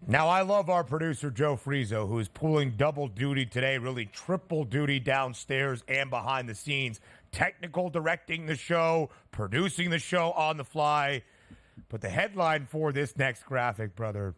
Now, I love our producer, Joe Frizo, who is pulling double duty today, really triple duty downstairs and behind the scenes, technical directing the show, producing the show on the fly. But the headline for this next graphic, brother,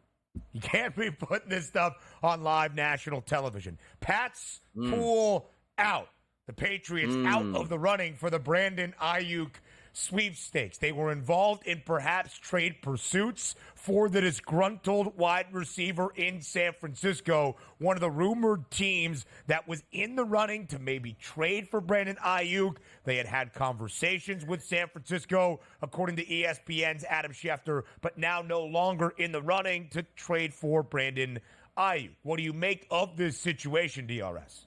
you can't be putting this stuff on live national television. Pats pull out. The Patriots out of the running for the Brandon Aiyuk sweepstakes. They were involved in perhaps trade pursuits for the disgruntled wide receiver in San Francisco, one of the rumored teams that was in the running to maybe trade for Brandon Aiyuk. They had conversations with San Francisco, according to ESPN's Adam Schefter, but now no longer in the running to trade for Brandon Aiyuk. What do you make of this situation, DRS?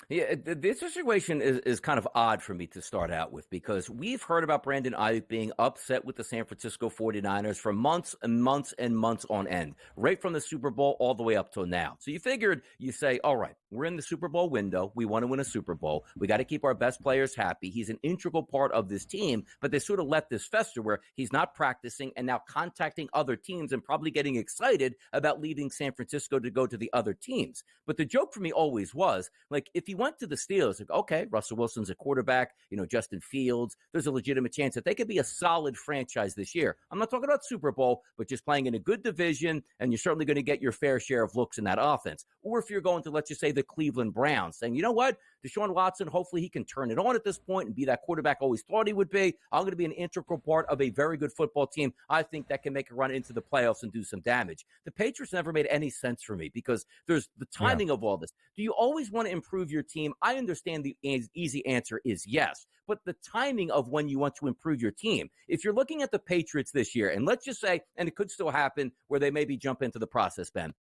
Yeah, this situation is kind of odd for me to start out with because we've heard about Brandon Aiyuk being upset with the San Francisco 49ers for months and months and months on end, right from the Super Bowl all the way up till now. So you say, all right, we're in the Super Bowl window. We want to win a Super Bowl. We got to keep our best players happy. He's an integral part of this team, but they sort of let this fester where he's not practicing and now contacting other teams and probably getting excited about leaving San Francisco to go to the other teams. But the joke for me always was, like, if he went to the Steelers, like, okay, Russell Wilson's a quarterback, Justin Fields, there's a legitimate chance that they could be a solid franchise this year. I'm not talking about Super Bowl, but just playing in a good division, and you're certainly going to get your fair share of looks in that offense. Or if you're going to, let's just say, the Cleveland Browns, saying, you know what, Deshaun Watson, hopefully he can turn it on at this point and be that quarterback always thought he would be. I'm going to be an integral part of a very good football team. I think that can make a run into the playoffs and do some damage. The Patriots never made any sense for me because there's the timing of all this. Do you always want to improve your team? I understand the easy answer is yes, but the timing of when you want to improve your team. If you're looking at the Patriots this year, and let's just say, and it could still happen where they maybe jump into the process, Ben.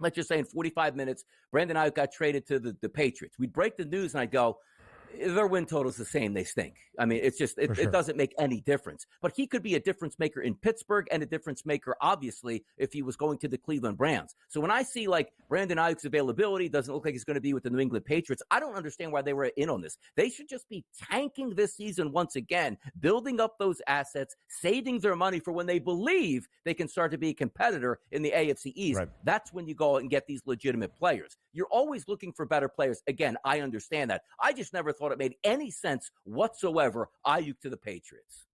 Let's just say in 45 minutes, Brandon Aiyuk got traded to the Patriots. We'd break the news and I'd go, their win total is the same. They stink. I mean, it's just, it doesn't make any difference. But he could be a difference maker in Pittsburgh and a difference maker, obviously, if he was going to the Cleveland Browns. So when I see, like, Brandon Aiyuk's availability doesn't look like he's going to be with the New England Patriots, I don't understand why they were in on this. They should just be tanking this season once again, building up those assets, saving their money for when they believe they can start to be a competitor in the AFC East. Right. That's when you go out and get these legitimate players. You're always looking for better players. Again, I understand that. I just never thought it made any sense whatsoever, Aiyuk to the Patriots.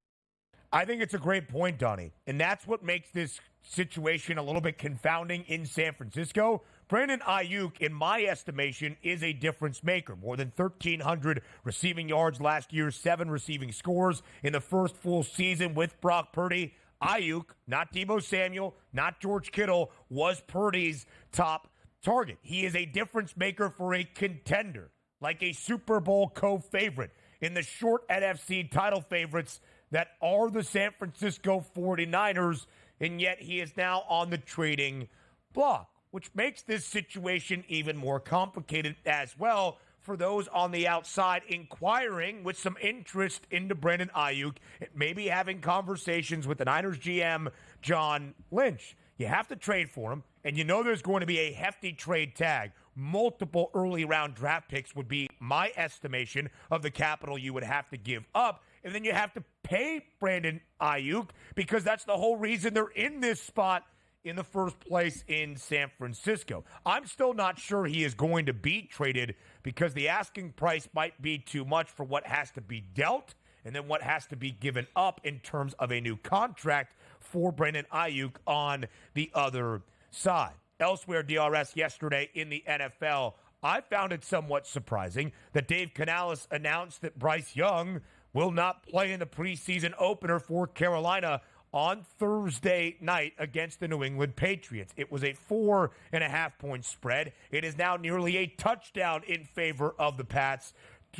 I think it's a great point, Donnie. And that's what makes this situation a little bit confounding in San Francisco. Brandon Aiyuk, in my estimation, is a difference maker. More than 1,300 receiving yards last year, 7 receiving scores in the first full season with Brock Purdy. Aiyuk, not Deebo Samuel, not George Kittle, was Purdy's top target. He is a difference maker for a contender, like a Super Bowl co-favorite in the short NFC title favorites that are the San Francisco 49ers, and yet he is now on the trading block, which makes this situation even more complicated as well for those on the outside inquiring with some interest into Brandon Aiyuk and maybe having conversations with the Niners GM, John Lynch. You have to trade for him, and you know there's going to be a hefty trade tag. Multiple early round draft picks would be my estimation of the capital you would have to give up. And then you have to pay Brandon Aiyuk because that's the whole reason they're in this spot in the first place in San Francisco. I'm still not sure he is going to be traded because the asking price might be too much for what has to be dealt and then what has to be given up in terms of a new contract for Brandon Aiyuk on the other side. Elsewhere, DRS, yesterday in the NFL, I found it somewhat surprising that Dave Canales announced that Bryce Young will not play in the preseason opener for Carolina on Thursday night against the New England Patriots. It was a 4.5-point spread. It is now nearly a touchdown in favor of the Pats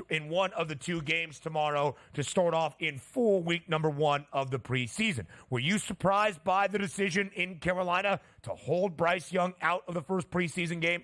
in one of the 2 games tomorrow to start off in full week number 1 of the preseason. Were you surprised by the decision in Carolina to hold Bryce Young out of the first preseason game?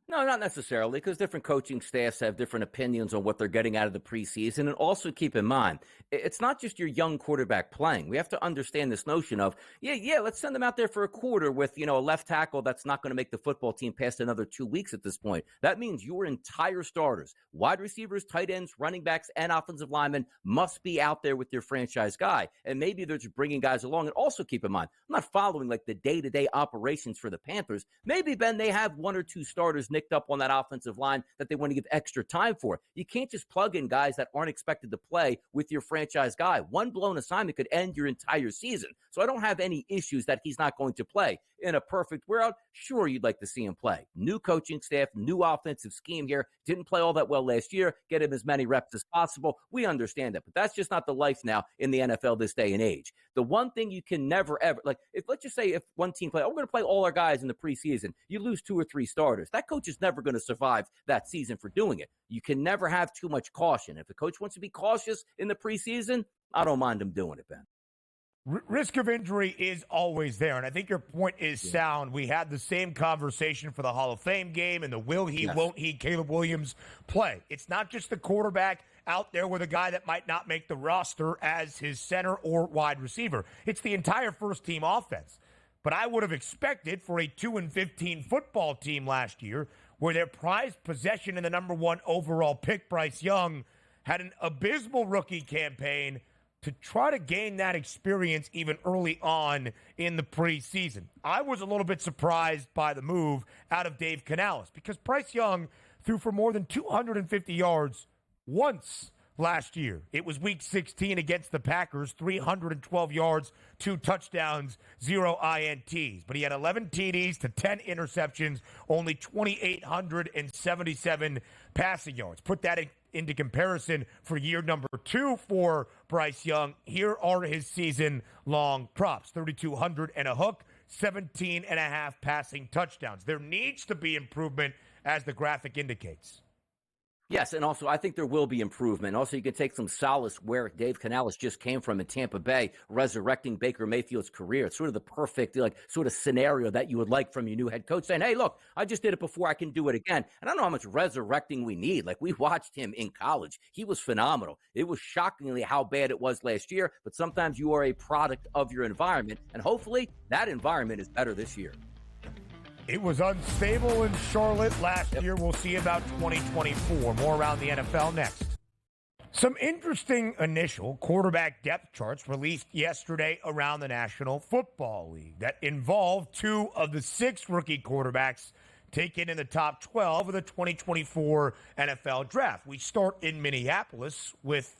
No, not necessarily, because different coaching staffs have different opinions on what they're getting out of the preseason. And also keep in mind, it's not just your young quarterback playing. We have to understand this notion of, let's send them out there for a quarter with, a left tackle that's not going to make the football team past another 2 weeks at this point. That means your entire starters, wide receivers, tight ends, running backs, and offensive linemen must be out there with your franchise guy. And maybe they're just bringing guys along. And also keep in mind, I'm not following like the day-to-day operations for the Panthers. Maybe, Ben, they have one or two starters nicked up on that offensive line that they want to give extra time for. You can't just plug in guys that aren't expected to play with your franchise guy. One blown assignment could end your entire season. So I don't have any issues that he's not going to play. In a perfect world, sure, you'd like to see him play. New coaching staff, new offensive scheme here. Didn't play all that well last year. Get him as many reps as possible. We understand that, but that's just not the life now in the NFL this day and age. The one thing you can never, ever, let's just say if one team we're going to play all our guys in the preseason, you lose 2 or 3 starters. That coach is never going to survive that season for doing it. You can never have too much caution. If the coach wants to be cautious in the preseason, I don't mind him doing it, Ben. Risk of injury is always there, and I think your point is sound. We had the same conversation for the Hall of Fame game and the will he, won't he, Caleb Williams play. It's not just the quarterback out there with a guy that might not make the roster as his center or wide receiver. It's the entire first-team offense. But I would have expected for a 2-15 football team last year where their prized possession in the number 1 overall pick, Bryce Young, had an abysmal rookie campaign to try to gain that experience even early on in the preseason. I was a little bit surprised by the move out of Dave Canales because Bryce Young threw for more than 250 yards once last year. It was week 16 against the Packers, 312 yards, 2 touchdowns, 0 INTs. But he had 11 TDs to 10 interceptions, only 2,877 passing yards. Put that into comparison for year number 2 for Bryce Young. Here are his season-long props. 3,200 and a hook, 17 and a half passing touchdowns. There needs to be improvement, as the graphic indicates. Yes, and also I think there will be improvement. Also, you can take some solace where Dave Canales just came from in Tampa Bay, resurrecting Baker Mayfield's career. It's sort of the perfect sort of scenario that you would like from your new head coach, saying, hey, look, I just did it before, I can do it again. And I don't know how much resurrecting we need. We watched him in college. He was phenomenal. It was shockingly how bad it was last year, but sometimes you are a product of your environment, and hopefully that environment is better this year. It was unstable in Charlotte last year. We'll see about 2024. More around the NFL next. Some interesting initial quarterback depth charts released yesterday around the National Football League that involved 2 of the 6 rookie quarterbacks taken in the top 12 of the 2024 NFL Draft. We start in Minneapolis with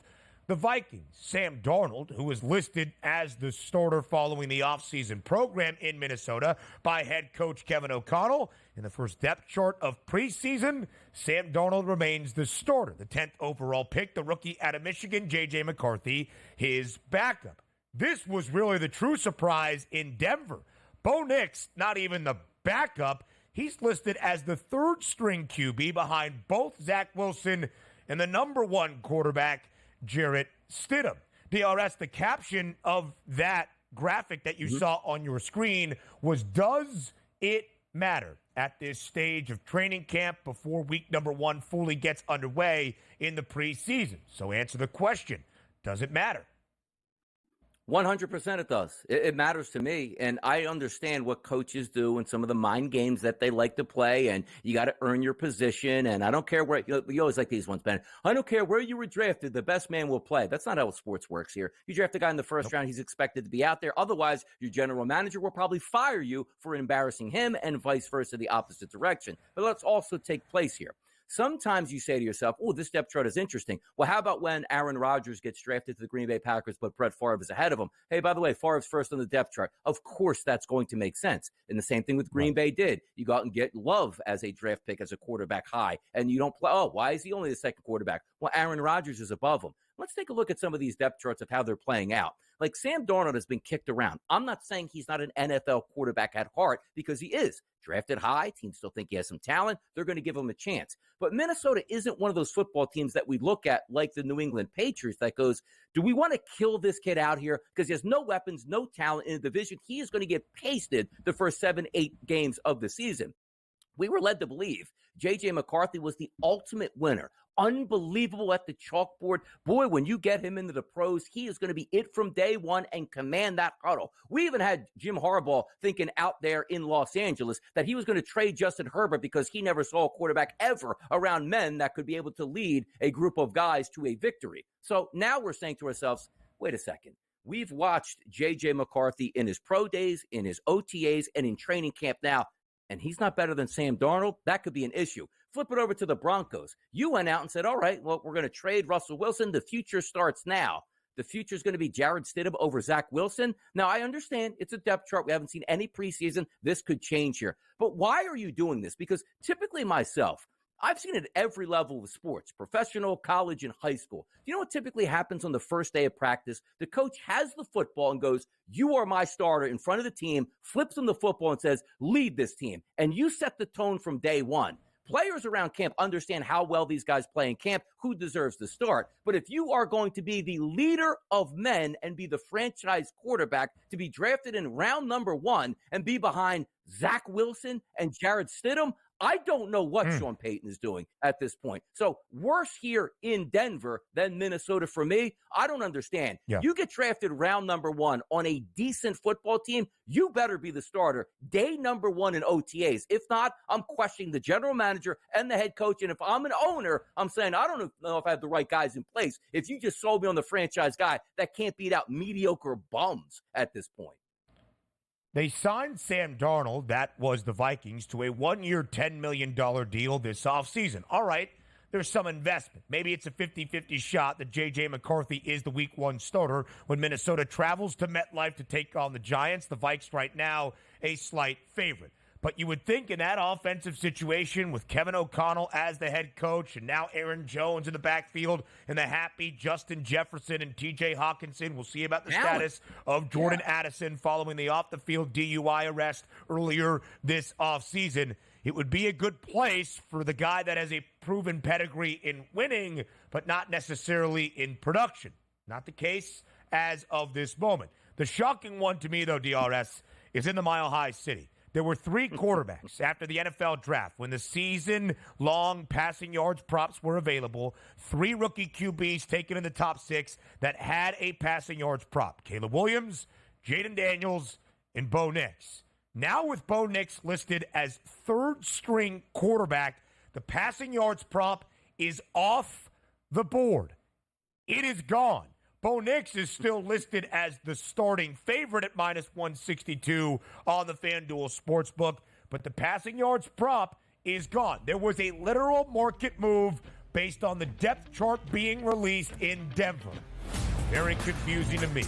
the Vikings. Sam Darnold, who was listed as the starter following the offseason program in Minnesota by head coach Kevin O'Connell. In the first depth chart of preseason, Sam Darnold remains the starter. The 10th overall pick, the rookie out of Michigan, J.J. McCarthy, his backup. This was really the true surprise in Denver. Bo Nix, not even the backup. He's listed as the 3rd-string QB behind both Zach Wilson and the number 1 quarterback, Jarrett Stidham. DRS, the caption of that graphic that you saw on your screen was, does it matter at this stage of training camp before week number 1 fully gets underway in the preseason? So answer the question, does it matter? 100% it does. It matters to me, and I understand what coaches do and some of the mind games that they like to play, and you got to earn your position, and I don't care where, you always like these ones, Ben. I don't care where you were drafted, the best man will play. That's not how sports works here. You draft a guy in the first round, he's expected to be out there. Otherwise, your general manager will probably fire you for embarrassing him and vice versa, the opposite direction. But let's also take place here. Sometimes you say to yourself, oh, this depth chart is interesting. Well, how about when Aaron Rodgers gets drafted to the Green Bay Packers, but Brett Favre is ahead of him? Hey, by the way, Favre's first on the depth chart. Of course, that's going to make sense. And the same thing with Green Bay did. You go out and get Love as a draft pick as a quarterback high, and you don't play. Oh, why is he only the 2nd quarterback? Well, Aaron Rodgers is above him. Let's take a look at some of these depth charts of how they're playing out. Like Sam Darnold has been kicked around. I'm not saying he's not an NFL quarterback at heart, because he is. Drafted high, teams still think he has some talent. They're going to give him a chance. But Minnesota isn't one of those football teams that we look at like the New England Patriots that goes, do we want to kill this kid out here because he has no weapons, no talent in the division? He is going to get pasted the first 7-8 games of the season. We were led to believe J.J. McCarthy was the ultimate winner. Unbelievable at the chalkboard. Boy, when you get him into the pros, he is going to be it from day one and command that huddle. We even had Jim Harbaugh thinking out there in Los Angeles that he was going to trade Justin Herbert because he never saw a quarterback ever around men that could be able to lead a group of guys to a victory. So now we're saying to ourselves, wait a second. We've watched J.J. McCarthy in his pro days, in his OTAs, and in training camp now, and he's not better than Sam Darnold. That could be an issue. Flip it over to the Broncos. You went out and said, all right, well, we're going to trade Russell Wilson. The future starts now. The future is going to be Jarrett Stidham over Zach Wilson. Now, I understand it's a depth chart. We haven't seen any preseason. This could change here. But why are you doing this? Because typically myself, I've seen it at every level of sports, professional, college, and high school. You know what typically happens on the first day of practice? The coach has the football and goes, you are my starter in front of the team, flips him the football and says, lead this team. And you set the tone from day one. Players around camp understand how well these guys play in camp, who deserves the start. But if you are going to be the leader of men and be the franchise quarterback to be drafted in round number 1 and be behind Zach Wilson and Jarrett Stidham, I don't know what Sean Payton is doing at this point. So worse here in Denver than Minnesota for me. I don't understand. Yeah. You get drafted round number 1 on a decent football team, you better be the starter day number 1 in OTAs. If not, I'm questioning the general manager and the head coach. And if I'm an owner, I'm saying, I don't know if I have the right guys in place. If you just sold me on the franchise guy that can't beat out mediocre bums at this point. They signed Sam Darnold, that was the Vikings, to a 1-year, $10 million deal this offseason. All right, there's some investment. Maybe it's a 50-50 shot that J.J. McCarthy is the Week 1 starter when Minnesota travels to MetLife to take on the Giants. The Vikes right now a slight favorite. But you would think in that offensive situation with Kevin O'Connell as the head coach and now Aaron Jones in the backfield and the happy Justin Jefferson and T.J. Hawkinson. We'll see about the status of Jordan Addison following the off-the-field DUI arrest earlier this offseason. It would be a good place for the guy that has a proven pedigree in winning, but not necessarily in production. Not the case as of this moment. The shocking one to me, though, DRS, is in the Mile High City. There were 3 quarterbacks after the NFL draft when the season-long passing yards props were available. 3 rookie QBs taken in the top 6 that had a passing yards prop. Caleb Williams, Jaden Daniels, and Bo Nix. Now with Bo Nix listed as 3rd-string quarterback, the passing yards prop is off the board. It is gone. Bo Nix is still listed as the starting favorite at -162 on the FanDuel Sportsbook, but the passing yards prop is gone. There was a literal market move based on the depth chart being released in Denver. Very confusing to me.